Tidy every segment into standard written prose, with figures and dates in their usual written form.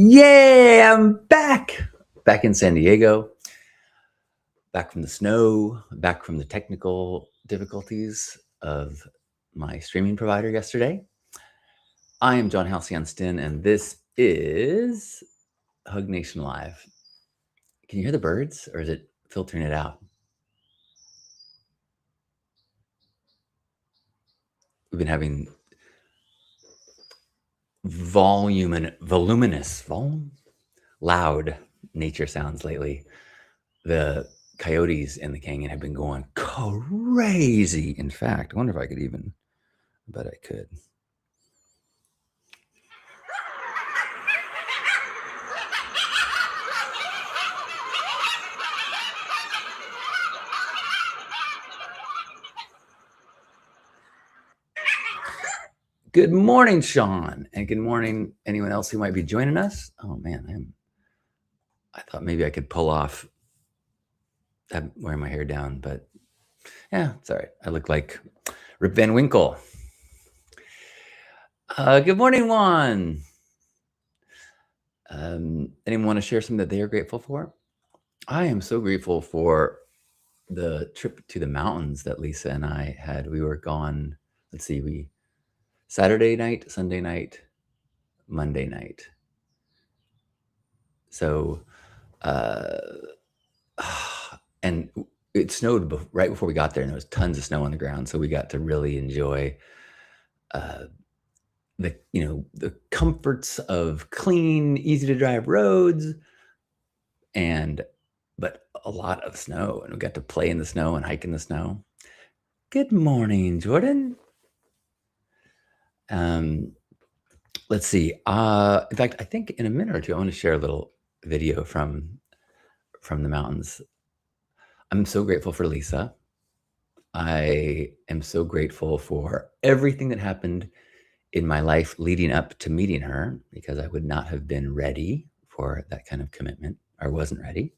Yeah, I'm back. Back in San Diego. Back from the snow, back from the technical difficulties of my streaming provider yesterday. I am John Halcyon Stin, and this is Hug Nation Live. Can you hear the birds, or is it filtering it out? We've been having loud nature sounds lately. The coyotes in the canyon have been going crazy. In fact, I wonder if I could even, I bet I could. Good morning, Sean, and good morning, anyone else who might be joining us. Oh man, I thought maybe I could pull off wearing my hair down, but yeah, it's all right. I look like Rip Van Winkle. Good morning, Juan. Anyone want to share something that they are grateful for? I am so grateful for the trip to the mountains that Lisa and I had. We were gone, let's see, Saturday night, Sunday night, Monday night. So, and it snowed right before we got there, and there was tons of snow on the ground. So we got to really enjoy the comforts of clean, easy to drive roads, but a lot of snow, and we got to play in the snow and hike in the snow. Good morning, Jordan. Let's see. In fact, I think in a minute or two, I want to share a little video from the mountains. I'm so grateful for Lisa. I am so grateful for everything that happened in my life leading up to meeting her, because I would not have been ready for that kind of commitment. I wasn't ready.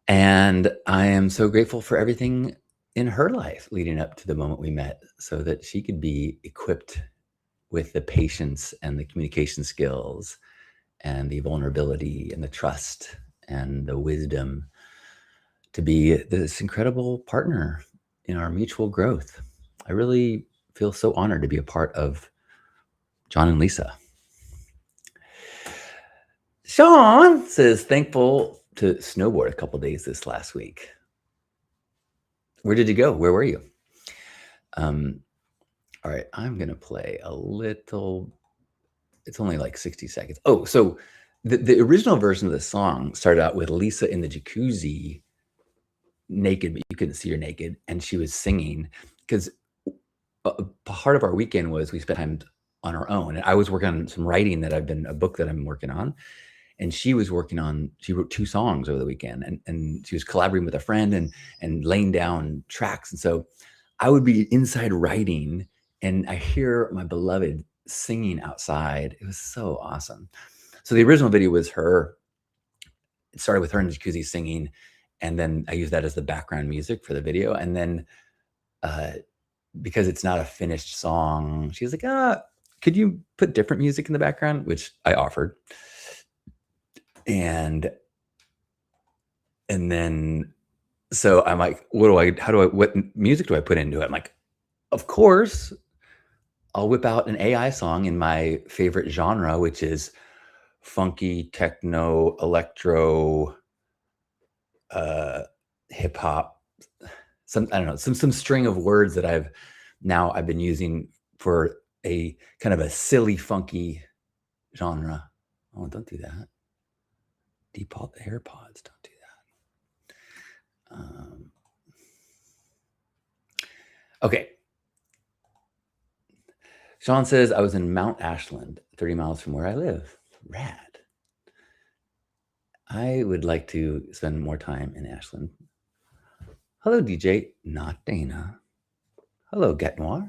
And I am so grateful for everything in her life leading up to the moment we met, so that she could be equipped with the patience and the communication skills and the vulnerability and the trust and the wisdom to be this incredible partner in our mutual growth. I really feel so honored to be a part of John and Lisa. Sean says, thankful to snowboard a couple days this last week. Where did you go? Where were you? All right, I'm going to play a little. It's only like 60 seconds. Oh, so the original version of the song started out with Lisa in the jacuzzi, naked, but you couldn't see her naked, and she was singing, because part of our weekend was we spent time on our own, and I was working on some writing a book that I'm working on, and she wrote 2 songs over the weekend, and she was collaborating with a friend and laying down tracks. And so I would be inside writing, and I hear my beloved singing outside. It was so awesome. So the original video was her. It started with her in the jacuzzi singing, and then I used that as the background music for the video. And then because it's not a finished song, she was like, could you put different music in the background? Which I offered. And then, so I'm like, what music do I put into it? I'm like, of course, I'll whip out an AI song in my favorite genre, which is funky, techno, electro, hip hop, some string of words that I've been using for a kind of a silly, funky genre. Oh, don't do that. Default AirPods, don't do that. Okay. Sean says, I was in Mount Ashland, 30 miles from where I live. Rad. I would like to spend more time in Ashland. Hello, DJ, not Dana. Hello, Get Noir.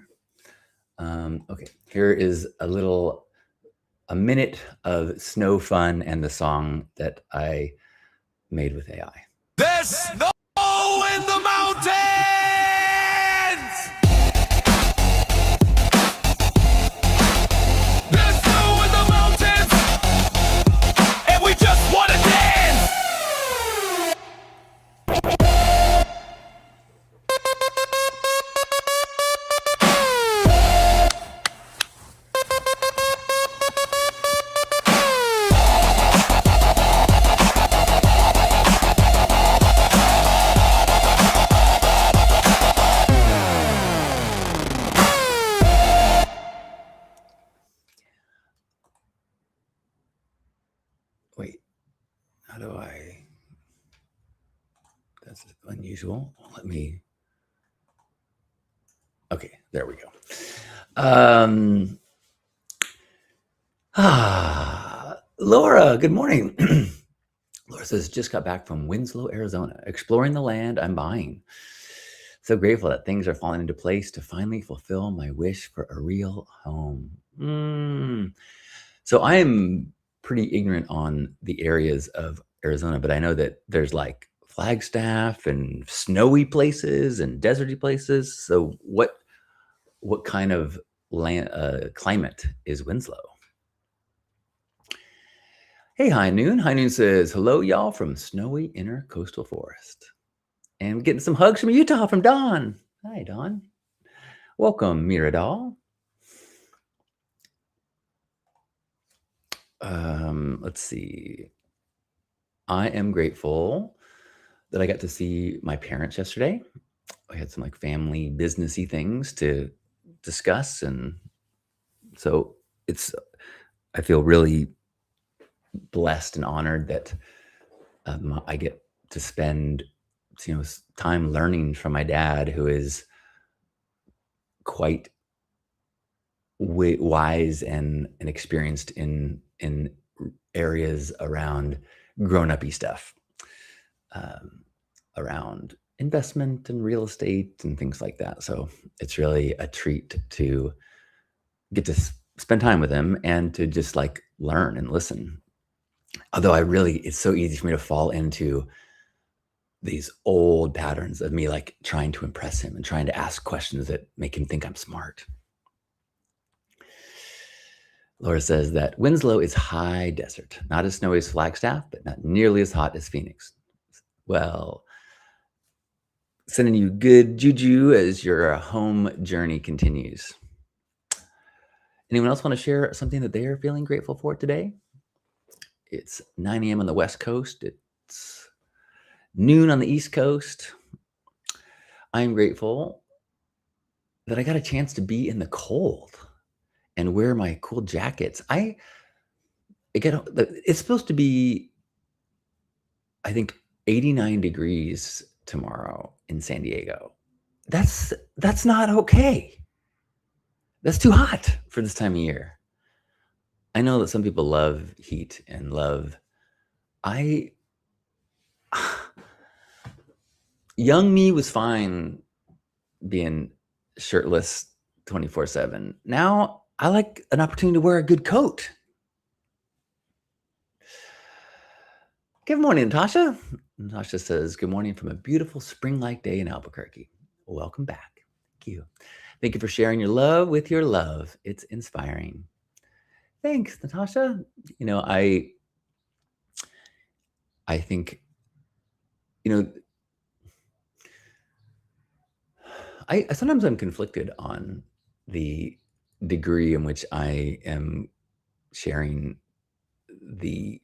Okay, here is a minute of snow fun and the song that I made with AI. There's snow in the mountains! There's snow in the mountains! How do I? That's unusual. Let me. Okay, there we go. Laura, good morning. Laura says, just got back from Winslow, Arizona, exploring the land I'm buying. So grateful that things are falling into place to finally fulfill my wish for a real home. So I am pretty ignorant on the areas of Arizona, but I know that there's like Flagstaff and snowy places and deserty places. So what kind of land climate is Winslow? Hey, High Noon. High Noon says, hello, y'all, from snowy inner coastal forest. And we're getting some hugs from Utah from Dawn. Hi, Dawn. Welcome, Miradol. Let's see. I am grateful that I got to see my parents yesterday. I had some like family businessy things to discuss. And so I feel really blessed and honored that I get to spend time learning from my dad, who is quite wise and experienced in areas around grown-up-y stuff, around investment and real estate and things like that. So it's really a treat to get to spend time with him and to just like learn and listen. Although it's so easy for me to fall into these old patterns of me like trying to impress him and trying to ask questions that make him think I'm smart. Laura says that Winslow is high desert, not as snowy as Flagstaff, but not nearly as hot as Phoenix. Well, sending you good juju as your home journey continues. Anyone else want to share something that they are feeling grateful for today? It's 9 a.m. on the West Coast. It's noon on the East Coast. I'm grateful that I got a chance to be in the cold and wear my cool jackets. It's supposed to be, I think, 89 degrees tomorrow in San Diego. That's not okay. That's too hot for this time of year. I know that some people love heat and young me was fine being shirtless 24/7. Now I like an opportunity to wear a good coat. Good morning, Natasha. Natasha says, good morning from a beautiful spring-like day in Albuquerque. Welcome back. Thank you. Thank you for sharing your love with your love. It's inspiring. Thanks, Natasha. I think, sometimes I'm conflicted on the degree in which I am sharing the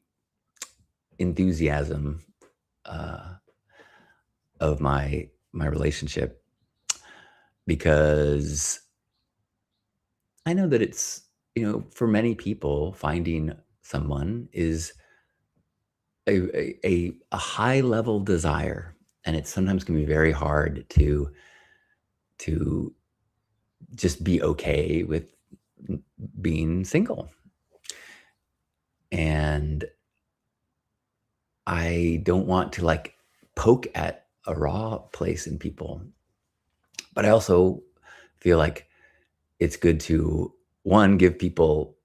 enthusiasm of my relationship, because I know that it's, for many people, finding someone is a high level desire, and it sometimes can be very hard to just be okay with being single. And I don't want to like poke at a raw place in people, but I also feel like it's good to, one, give people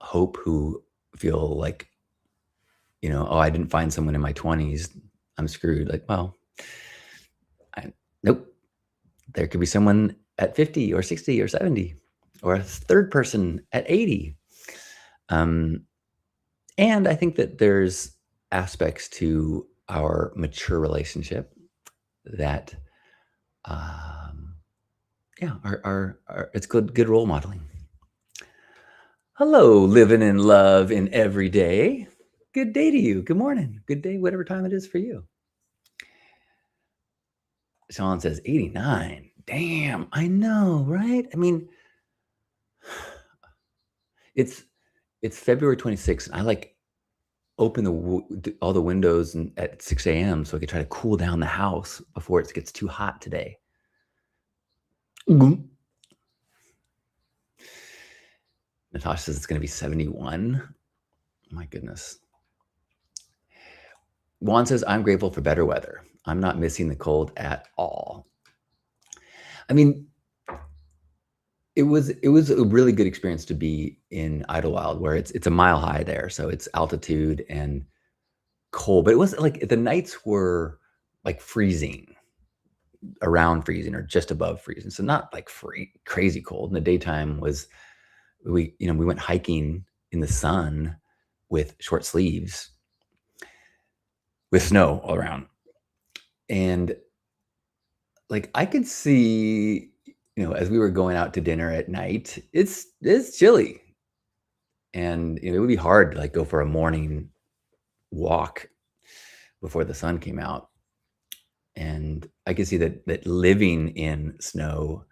hope who feel like, oh, I didn't find someone in my 20s, I'm screwed. Like, well, nope. There could be someone at 50 or 60 or 70, or a third person at 80. And I think that there's aspects to our mature relationship that, it's good role modeling. Hello, living in love in every day. Good day to you. Good morning. Good day, whatever time it is for you. Sean says 89. Damn, I know, right? I mean, it's February 26th. And open all the windows at 6 a.m. so I could try to cool down the house before it gets too hot today. Mhm. Natasha says it's going to be 71. My goodness. Juan says, I'm grateful for better weather. I'm not missing the cold at all. I mean, it was a really good experience to be in Idlewild, where it's a mile high there, so it's altitude and cold. But it wasn't like the nights were like freezing, around freezing or just above freezing, so not like crazy cold. And the daytime was we went hiking in the sun with short sleeves, with snow all around, and like I could see, as we were going out to dinner at night, it's chilly, and it would be hard to like go for a morning walk before the sun came out. And I could see that living in snow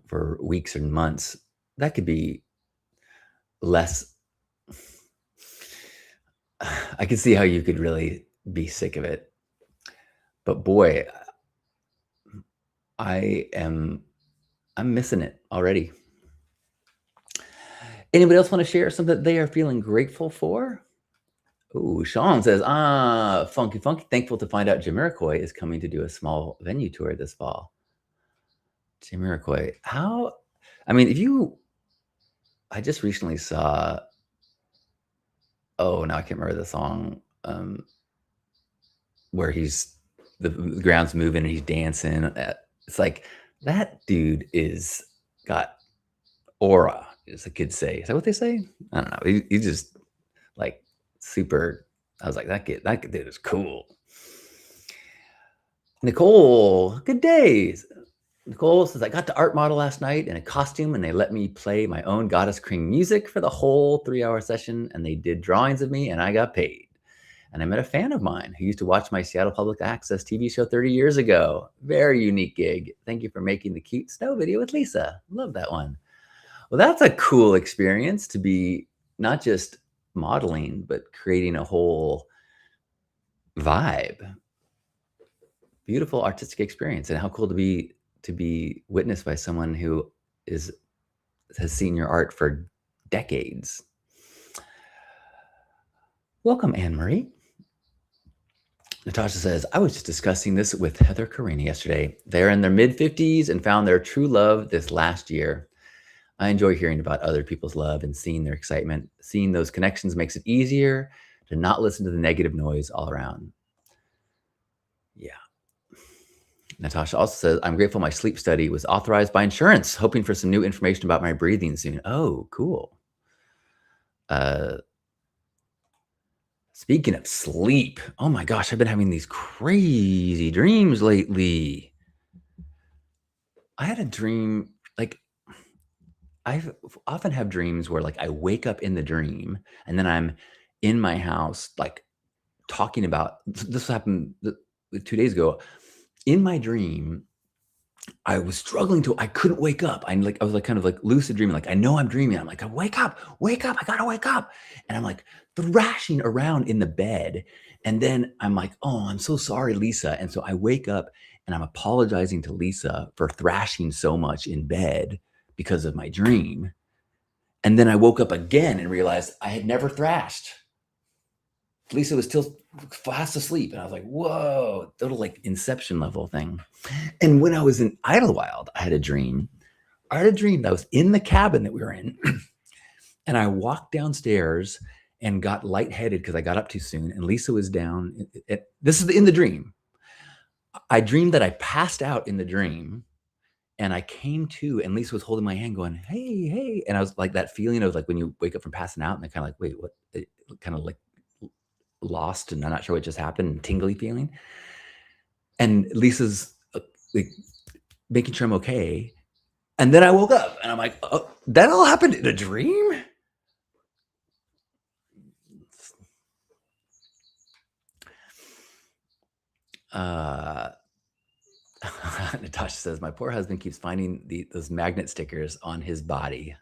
for weeks and months, that could be less. I could see how you could really be sick of it. But boy, I'm missing it already. Anybody else want to share something that they are feeling grateful for? Oh, Sean says, funky. Thankful to find out Jamiroquai is coming to do a small venue tour this fall. Jamiroquai, I just recently saw, now I can't remember the song, where the ground's moving and he's dancing. It's like, that dude is got aura, as the kids say. Is that what they say? I don't know. He's just like super. I was like, that dude is cool. Nicole, good days. Nicole says, I got to art model last night in a costume, and they let me play my own Goddess Cream music for the whole 3-hour session, and they did drawings of me, and I got paid. And I met a fan of mine who used to watch my Seattle Public Access TV show 30 years ago. Very unique gig. Thank you for making the cute snow video with Lisa. Love that one. Well, that's a cool experience to be not just modeling, but creating a whole vibe. Beautiful artistic experience, and how cool to be witnessed by someone who has seen your art for decades. Welcome, Anne-Marie. Natasha says, I was just discussing this with Heather Karina yesterday. They're in their mid-50s and found their true love this last year. I enjoy hearing about other people's love and seeing their excitement. Seeing those connections makes it easier to not listen to the negative noise all around. Yeah. Natasha also says, I'm grateful my sleep study was authorized by insurance, hoping for some new information about my breathing soon. Oh, cool. Speaking of sleep, oh my gosh, I've been having these crazy dreams lately. I had a dream, like, I often have dreams where like I wake up in the dream and then I'm in my house, like talking about, this happened 2 days ago. In my dream, I was struggling I couldn't wake up. I was like kind of like lucid dreaming. Like, I know I'm dreaming. I'm like, wake up, I gotta wake up. And I'm like thrashing around in the bed. And then I'm like, oh, I'm so sorry, Lisa. And so I wake up and I'm apologizing to Lisa for thrashing so much in bed because of my dream. And then I woke up again and realized I had never thrashed. Lisa was still fast asleep. And I was like, whoa, total like Inception level thing. And when I was in Idlewild, I had a dream that I was in the cabin that we were in. And I walked downstairs and got lightheaded because I got up too soon. And Lisa was down. This is in the dream. I dreamed that I passed out in the dream. And I came to, and Lisa was holding my hand going, hey, hey. And I was like, that feeling of like when you wake up from passing out and they're kind of like, wait, what? Kind of like lost and I'm not sure what just happened, and tingly feeling. And Lisa's like making sure I'm okay. And then I woke up and I'm like, oh, that all happened in a dream? Natasha says, my poor husband keeps finding those magnet stickers on his body.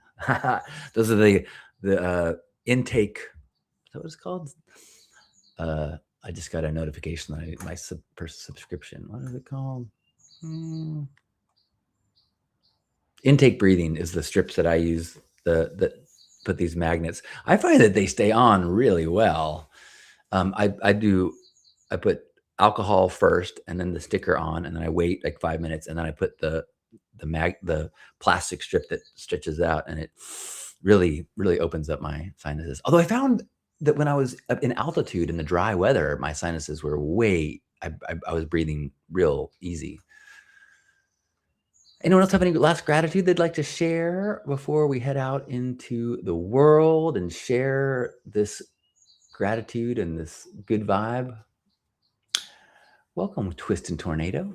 Those are the intake that what it's called? I just got a notification that my subscription. What is it called? Intake breathing is the strips that I use that put these magnets. I find that they stay on really well. I put alcohol first and then the sticker on, and then I wait like 5 minutes, and then I put the plastic strip that stretches out, and it really opens up my sinuses. Although I found that when I was in altitude in the dry weather, my sinuses were I was breathing real easy. Anyone else have any last gratitude they'd like to share before we head out into the world and share this gratitude and this good vibe? Welcome, Twist and Tornado.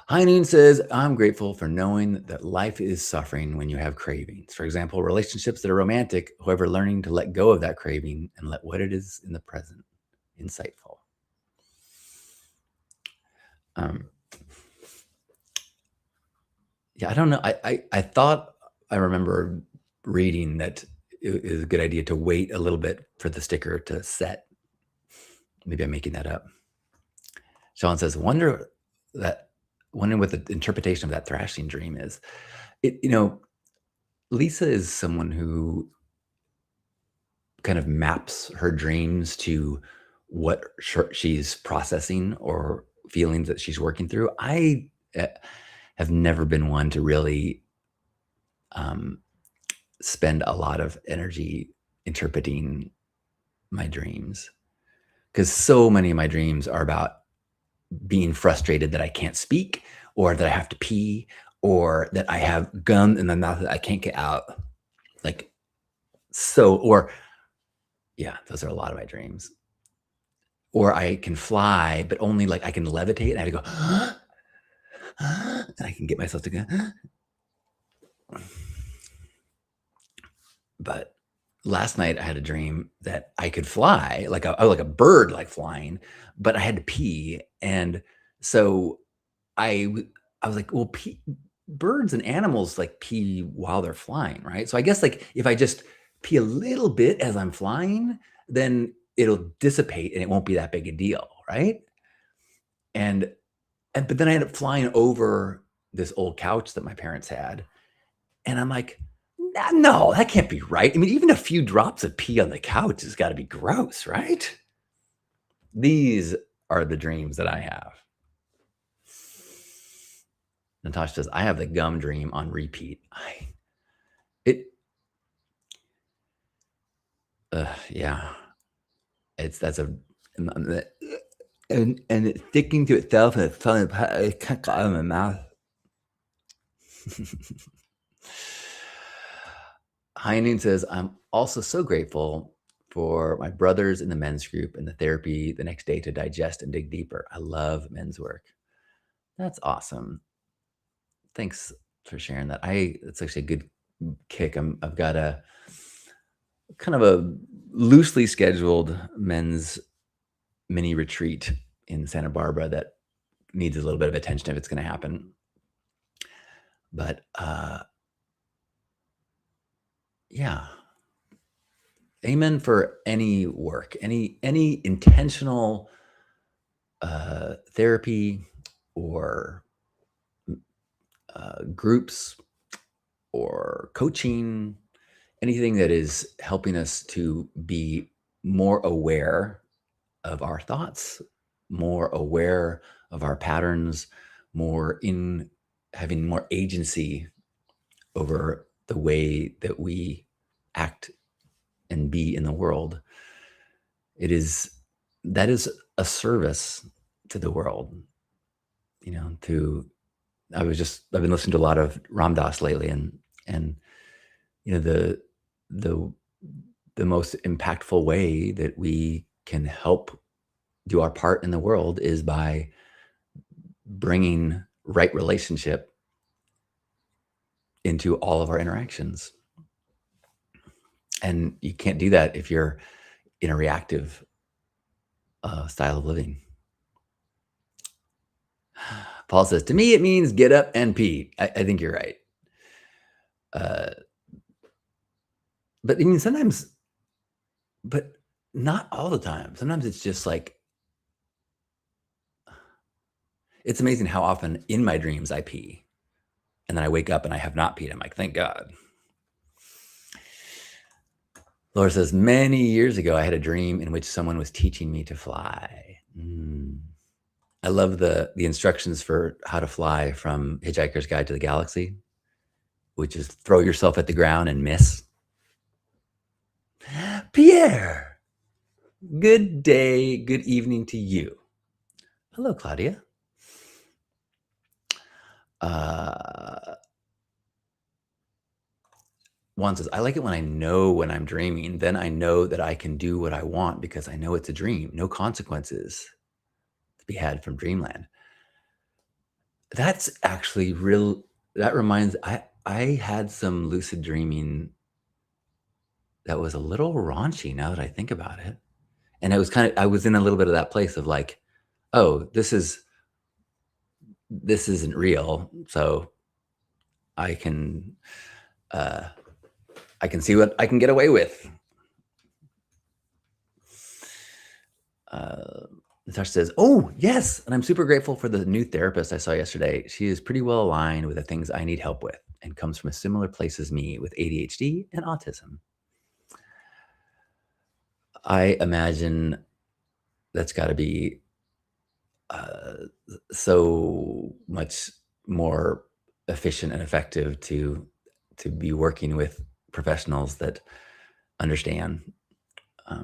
High Noon says, I'm grateful for knowing that life is suffering when you have cravings. For example, relationships that are romantic, however, learning to let go of that craving and let what it is in the present. Insightful. Yeah, I don't know. I thought I remember reading that it is a good idea to wait a little bit for the sticker to set. Maybe I'm making that up. Sean says, wondering what the interpretation of that thrashing dream is. Lisa is someone who kind of maps her dreams to what she's processing or feelings that she's working through. I have never been one to really spend a lot of energy interpreting my dreams, because so many of my dreams are about being frustrated that I can't speak, or that I have to pee, or that I have gum in my mouth that I can't get out. Those are a lot of my dreams. Or I can fly, but only like I can levitate, and I have to go, and I can get myself to go. But last night I had a dream that I could fly like a bird, like flying, but I had to pee. And so I was like, well, birds and animals like pee while they're flying, right? So I guess like if I just pee a little bit as I'm flying, then it'll dissipate and it won't be that big a deal, right? But then I ended up flying over this old couch that my parents had, and I'm like, no, that can't be right. I mean, even a few drops of pee on the couch has got to be gross, right? These are the dreams that I have. Natasha says, I have the gum dream on repeat. Yeah. And it's sticking to itself, and it's falling apart. It can't get out of my mouth. Heineen says, I'm also so grateful for my brothers in the men's group and the therapy the next day to digest and dig deeper. I love men's work. That's awesome. Thanks for sharing that. It's actually a good kick. I've got a kind of a loosely scheduled men's mini retreat in Santa Barbara that needs a little bit of attention if it's going to happen. But yeah, amen for any work, any intentional therapy or groups or coaching, anything that is helping us to be more aware of our thoughts, more aware of our patterns, having more agency over the way that we act and be in the world. That is a service to the world. I've been listening to a lot of Ram Dass lately, and the most impactful way that we can help do our part in the world is by bringing right relationship into all of our interactions. And you can't do that if you're in a reactive style of living. Paul says, to me, it means get up and pee. I think you're right. but I mean, sometimes, but not all the time. Sometimes it's just like, it's amazing how often in my dreams I pee. And then I wake up and I have not peed. I'm like, thank God. Laura says, many years ago, I had a dream in which someone was teaching me to fly. I love the instructions for how to fly from Hitchhiker's Guide to the Galaxy, which is throw yourself at the ground and miss. Pierre, good day, good evening to you. Hello, Claudia. Juan says, I like it when I know when I'm dreaming. Then I know that I can do what I want because I know it's a dream. No consequences to be had from dreamland. That's actually real. That reminds, I had some lucid dreaming that was a little raunchy now that I think about it. And it was I was in a little bit of that place of like, oh, this isn't real. So I can see what I can get away with. Natasha says, oh, yes. And I'm super grateful for the new therapist I saw yesterday. She is pretty well aligned with the things I need help with and comes from a similar place as me with ADHD and autism. I imagine that's got to be so much more efficient and effective to be working with professionals that understand. I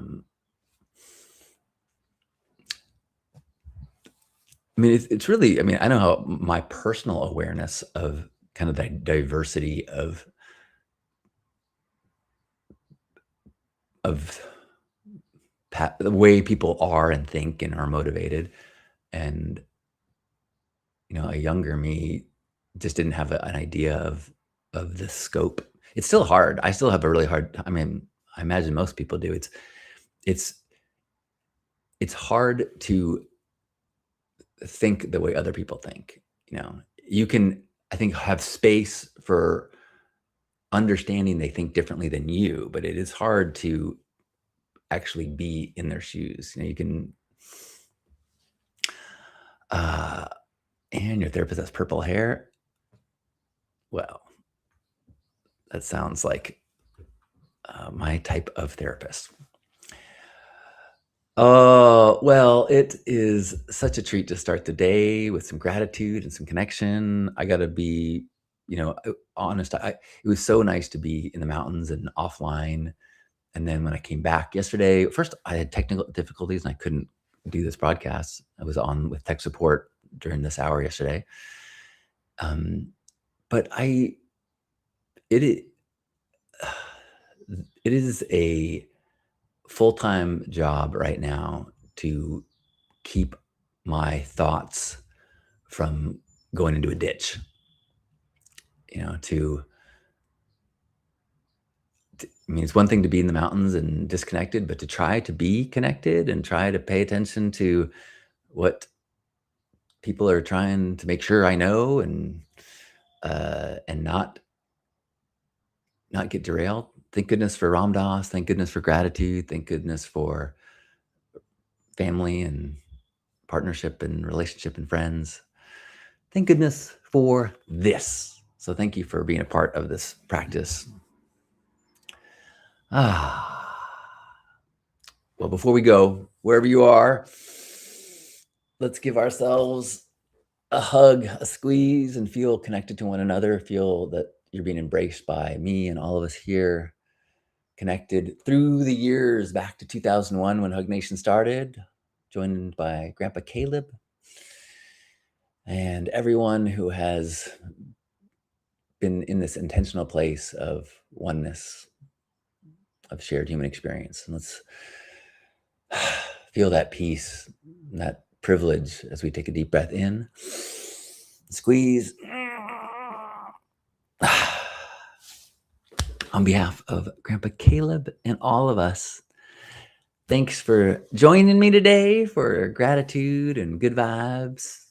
mean, it's really, I mean, I know how my personal awareness of kind of the diversity of the way people are and think and are motivated. And, a younger me just didn't have an idea of the scope. It's still hard. I still have a really hard, I mean, I imagine most people do. It's hard to think the way other people think. You can, I think, have space for understanding they think differently than you, but it is hard to actually be in their shoes. You can, and your therapist has purple hair. Well, that sounds like my type of therapist. Oh, well, it is such a treat to start the day with some gratitude and some connection. I got to be, honest. It was so nice to be in the mountains and offline. And then when I came back yesterday, first I had technical difficulties and I couldn't do this broadcast. I was on with tech support during this hour yesterday. But it is a full-time job right now to keep my thoughts from going into a ditch. I mean, it's one thing to be in the mountains and disconnected, but to try to be connected and try to pay attention to what people are trying to make sure I know and not get derailed. Thank goodness for Ram Dass. Thank goodness for gratitude. Thank goodness for family and partnership and relationship and friends. Thank goodness for this. So thank you for being a part of this practice. Well, before we go, wherever you are, let's give ourselves a hug, a squeeze, and feel connected to one another. Feel that you're being embraced by me and all of us here, connected through the years back to 2001 when Hug Nation started, joined by Grandpa Caleb and everyone who has been in this intentional place of oneness, of shared human experience. And let's feel that peace, that privilege as we take a deep breath in, squeeze. On behalf of Grandpa Caleb and all of us, thanks for joining me today for gratitude and good vibes.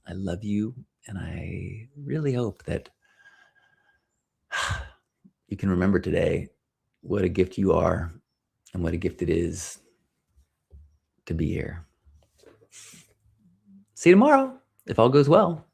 I love you, and I really hope that you can remember today what a gift you are and what a gift it is to be here. See you tomorrow, if all goes well.